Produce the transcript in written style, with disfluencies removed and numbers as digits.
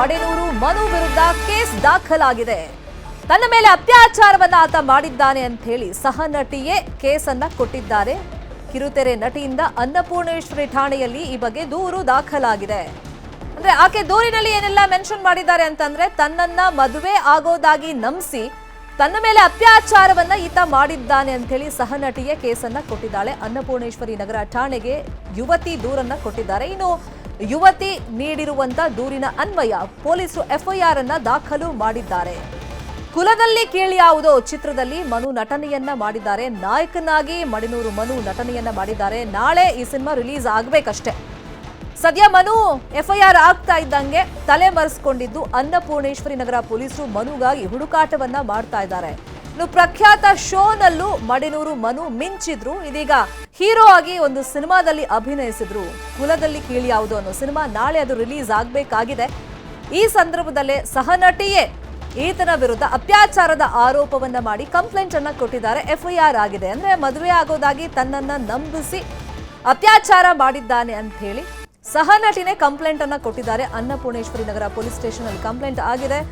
ಮಡೆನೂರು ಮನು ವಿರುದ್ಧ ಕೇಸ್ ದಾಖಲಾಗಿದೆ. ತನ್ನ ಮೇಲೆ ಅತ್ಯಾಚಾರವನ್ನ ಆತ ಮಾಡಿದ್ದಾನೆ ಅಂತ ಹೇಳಿ ಸಹನಟಿಯೇ ಕೇಸನ್ನ ಕೊಟ್ಟಿದ್ದಾರೆ. ಕಿರುತೆರೆ ನಟಿಯಿಂದ ಅನ್ನಪೂರ್ಣೇಶ್ವರಿ ಠಾಣೆಯಲ್ಲಿ ಈ ಬಗ್ಗೆ ದೂರು ದಾಖಲಾಗಿದೆ. ಅಂದ್ರೆ ಆಕೆ ದೂರಿನಲ್ಲಿ ಏನೆಲ್ಲ ಮೆನ್ಷನ್ ಮಾಡಿದ್ದಾರೆ ಅಂತಂದ್ರೆ, ತನ್ನನ್ನ ಮದುವೆ ಆಗೋದಾಗಿ ನಂಬಿಸಿ ತನ್ನ ಮೇಲೆ ಅತ್ಯಾಚಾರವನ್ನ ಈತ ಮಾಡಿದ್ದಾನೆ ಅಂತ ಹೇಳಿ ಸಹನಟಿಯೇ ಕೇಸನ್ನ ಕೊಟ್ಟಿದ್ದಾಳೆ. ಅನ್ನಪೂರ್ಣೇಶ್ವರಿ ನಗರ ಠಾಣೆಗೆ ಯುವತಿ ದೂರನ್ನ ಕೊಟ್ಟಿದ್ದಾರೆ. ಇನ್ನು ಯುವತಿ ನೀಡಿರುವಂತ ದೂರಿನ ಅನ್ವಯ ಪೊಲೀಸರು ಎಫ್ಐಆರ್ ಅನ್ನ ದಾಖಲು ಮಾಡಿದ್ದಾರೆ. ಕುಲದಲ್ಲಿ ಕೀಳ್ಯಾವುದೋ ಚಿತ್ರದಲ್ಲಿ ಮನು ನಟನೆಯನ್ನ ಮಾಡಿದ್ದಾರೆ. ನಾಯಕನಾಗಿ ಮಡೆನೂರು ಮನು ನಟನೆಯನ್ನ ಮಾಡಿದ್ದಾರೆ. ನಾಳೆ ಈ ಸಿನಿಮಾ ರಿಲೀಸ್ ಆಗ್ಬೇಕಷ್ಟೇ. ಸದ್ಯ ಮನು ಎಫ್ಐಆರ್ ಆಗ್ತಾ ಇದ್ದಂಗೆ ತಲೆ ಮರೆಸಿಕೊಂಡಿದ್ದು ಅನ್ನಪೂರ್ಣೇಶ್ವರಿ ನಗರ ಪೊಲೀಸರು ಮನುಗಾಗಿ ಹುಡುಕಾಟವನ್ನ ಮಾಡ್ತಾ ಇದ್ದಾರೆ. ಇನ್ನು ಪ್ರಖ್ಯಾತ ಶೋನಲ್ಲೂ ಮಡೆನೂರು ಮನು ಮಿಂಚಿದ್ರು. ಇದೀಗ ಹೀರೋ ಆಗಿ ಒಂದು ಸಿನಿಮಾದಲ್ಲಿ ಅಭಿನಯಿಸಿದ್ರು. ಕುಲದಲ್ಲಿ ಕೀಳ್ಯಾವುದೋ ಅನ್ನೋ ಸಿನಿಮಾ ನಾಳೆ ಅದು ರಿಲೀಸ್ ಆಗ್ಬೇಕಾಗಿದೆ. ಈ ಸಂದರ್ಭದಲ್ಲೇ ಸಹನಟಿಯೇ ಈತನ ವಿರುದ್ಧ ಅತ್ಯಾಚಾರದ ಆರೋಪವನ್ನ ಮಾಡಿ ಕಂಪ್ಲೇಂಟ್ ಅನ್ನ ಕೊಟ್ಟಿದ್ದಾರೆ. ಎಫ್ಐಆರ್ ಆಗಿದೆ. ಅಂದ್ರೆ ಮದುವೆ ಆಗೋದಾಗಿ ತನ್ನನ್ನ ನಂಬಿಸಿ ಅತ್ಯಾಚಾರ ಮಾಡಿದ್ದಾನೆ ಅಂತ ಹೇಳಿ ಸಹನಟಿನೇ ಕಂಪ್ಲೇಂಟ್ ಅನ್ನ ಕೊಟ್ಟಿದ್ದಾರೆ. ಅನ್ನಪೂರ್ಣೇಶ್ವರಿ ನಗರ ಪೊಲೀಸ್ ಸ್ಟೇಷನ್ ಅಲ್ಲಿ ಕಂಪ್ಲೇಂಟ್ ಆಗಿದೆ.